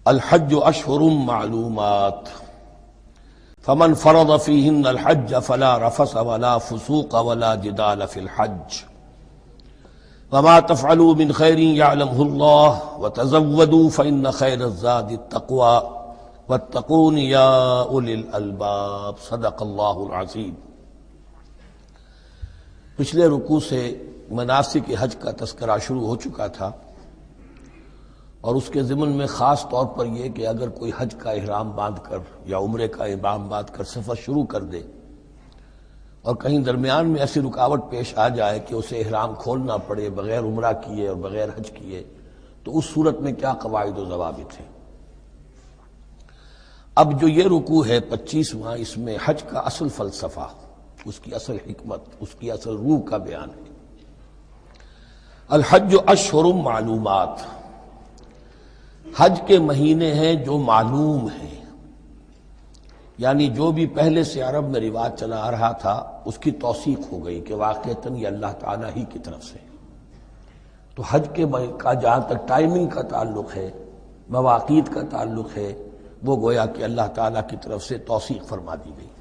الحج اشہر معلومات فمن فرض فیہن الحج فلا رفث ولا فسوق ولا جدال فی الحج وما تفعلوا من خیر یعلمہ اللہ وتزودوا فإن خیر الزاد التقوی واتقون یا اولی الالباب صدق اللہ العظیم۔ پچھلے رکوع سے مناسک حج کا تذکرہ شروع ہو چکا تھا، اور اس کے ضمن میں خاص طور پر یہ کہ اگر کوئی حج کا احرام باندھ کر یا عمرے کا احرام باندھ کر سفر شروع کر دے اور کہیں درمیان میں ایسی رکاوٹ پیش آ جائے کہ اسے احرام کھولنا پڑے بغیر عمرہ کیے اور بغیر حج کیے، تو اس صورت میں کیا قواعد و ضوابط ہیں۔ اب جو یہ رکوع ہے 25واں، اس میں حج کا اصل فلسفہ، اس کی اصل حکمت، اس کی اصل روح کا بیان ہے۔ الحج اشہر معلومات، حج کے مہینے ہیں جو معلوم ہیں، یعنی جو بھی پہلے سے عرب میں رواج چلا آ رہا تھا اس کی توثیق ہو گئی کہ واقعتاً یہ اللہ تعالیٰ ہی کی طرف سے۔ تو حج کے کا جہاں تک ٹائمنگ کا تعلق ہے، مواقیت کا تعلق ہے، وہ گویا کہ اللہ تعالیٰ کی طرف سے توثیق فرما دی گئی۔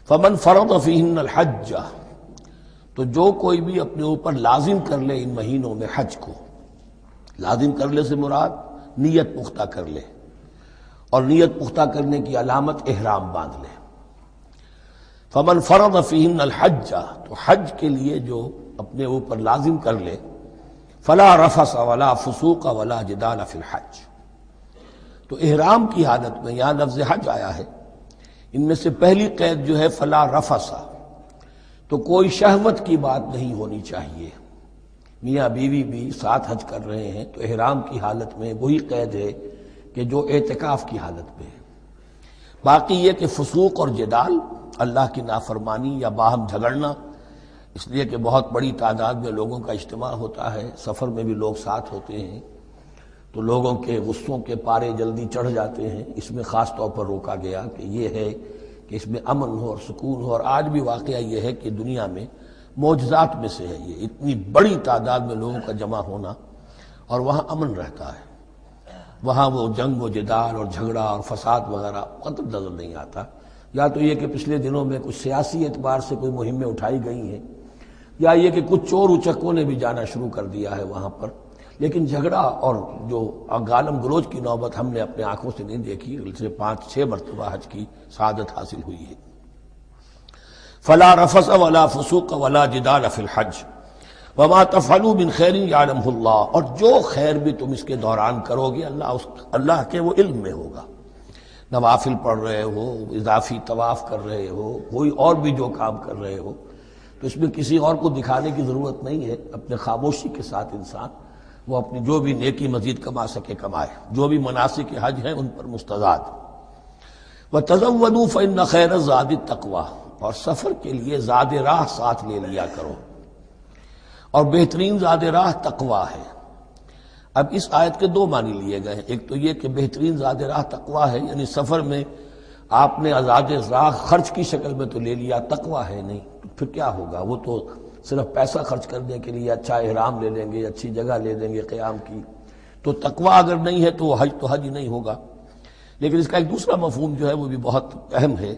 فمن فرض فیہن الحج، تو جو کوئی بھی اپنے اوپر لازم کر لے ان مہینوں میں حج کو، لازم کر لے سے مراد نیت پختہ کر لے، اور نیت پختہ کرنے کی علامت احرام باندھ لے۔ فمن فرض فیہن الحج، تو حج کے لیے جو اپنے اوپر لازم کر لے، فلا رفث ولا فسوق ولا جدال فی الحج، تو احرام کی حالت میں یہاں لفظ حج آیا ہے، ان میں سے پہلی قید جو ہے فلا رفث، تو کوئی شہوت کی بات نہیں ہونی چاہیے۔ میاں بیوی بھی ساتھ حج کر رہے ہیں تو احرام کی حالت میں وہی قید ہے کہ جو اعتکاف کی حالت میں ہے۔ باقی یہ کہ فسوق اور جدال، اللہ کی نافرمانی یا باہم جھگڑنا، اس لیے کہ بہت بڑی تعداد میں لوگوں کا اجتماع ہوتا ہے، سفر میں بھی لوگ ساتھ ہوتے ہیں، تو لوگوں کے غصوں کے پارے جلدی چڑھ جاتے ہیں، اس میں خاص طور پر روکا گیا کہ یہ ہے کہ اس میں امن ہو اور سکون ہو۔ اور آج بھی واقعہ یہ ہے کہ دنیا میں معجزات میں سے ہے یہ، اتنی بڑی تعداد میں لوگوں کا جمع ہونا، اور وہاں امن رہتا ہے، وہاں وہ جنگ و جدال اور جھگڑا اور فساد وغیرہ قطع نظر نہیں آتا۔ یا تو یہ کہ پچھلے دنوں میں کچھ سیاسی اعتبار سے کوئی مہمیں اٹھائی گئی ہیں، یا یہ کہ کچھ چور اچکوں نے بھی جانا شروع کر دیا ہے وہاں پر، لیکن جھگڑا اور جو گالم گلوچ کی نوبت ہم نے اپنے آنکھوں سے نہیں دیکھی، سے 5-6 مرتبہ حج کی سعادت حاصل ہوئی ہے۔ فلا رفث ولا فسوق ولا جدال فی الحج وما تفعلوا من خیر یعلمہ اللہ، اور جو خیر بھی تم اس کے دوران کرو گے اللہ کے وہ علم میں ہوگا۔ نوافل پڑھ رہے ہو، اضافی طواف کر رہے ہو، کوئی اور بھی جو کام کر رہے ہو، تو اس میں کسی اور کو دکھانے کی ضرورت نہیں ہے، اپنے خاموشی کے ساتھ انسان وہ اپنی جو بھی نیکی مزید کما سکے کمائے، جو بھی مناسک حج ہیں ان پر مستزاد۔ وَتَزَوَّدُوا فَإِنَّ خَيْرَ الزَّادِ التَّقْوَىٰ، اور سفر کے لیے زاد راہ ساتھ لے لیا کرو، اور بہترین زاد راہ تقویٰ ہے۔ اب اس آیت کے دو معنی لیے گئے ہیں، ایک تو یہ کہ بہترین زاد راہ تقویٰ ہے، یعنی سفر میں آپ نے زاد راہ خرچ کی شکل میں تو لے لیا، تقویٰ ہے نہیں، تو پھر کیا ہوگا؟ وہ تو صرف پیسہ خرچ کرنے کے لیے اچھا احرام لے لیں گے، اچھی جگہ لے لیں گے قیام کی، تو تقویٰ اگر نہیں ہے تو وہ حج نہیں ہوگا۔ لیکن اس کا ایک دوسرا مفہوم جو ہے وہ بھی بہت اہم ہے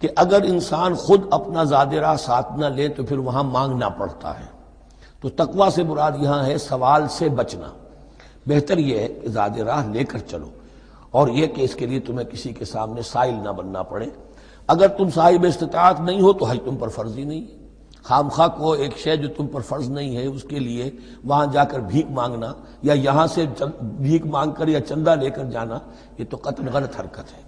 کہ اگر انسان خود اپنا زاد راہ ساتھ نہ لے تو پھر وہاں مانگنا پڑتا ہے، تو تقویٰ سے مراد یہاں ہے سوال سے بچنا۔ بہتر یہ ہے کہ زاد راہ لے کر چلو، اور یہ کہ اس کے لیے تمہیں کسی کے سامنے سائل نہ بننا پڑے۔ اگر تم صاحب استطاعت نہیں ہو تو حج تم پر فرض ہی نہیں ہے۔ خام خواہ کو ایک شے جو تم پر فرض نہیں ہے اس کے لیے وہاں جا کر بھیک مانگنا، یا یہاں سے بھیک مانگ کر یا چندہ لے کر جانا، یہ تو قطعاً غلط حرکت ہے۔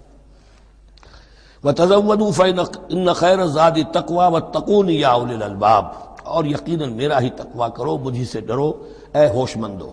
وَتَزَوَّدُوا فَإِنَّ خَيْرَ الزَّادِ التَّقْوَىٰ وَاتَّقُونِ يَا أُولِي الْأَلْبَابِ، اور یقیناً میرا ہی تقویٰ کرو، مجھ ہی سے ڈرو اے ہوش مندو۔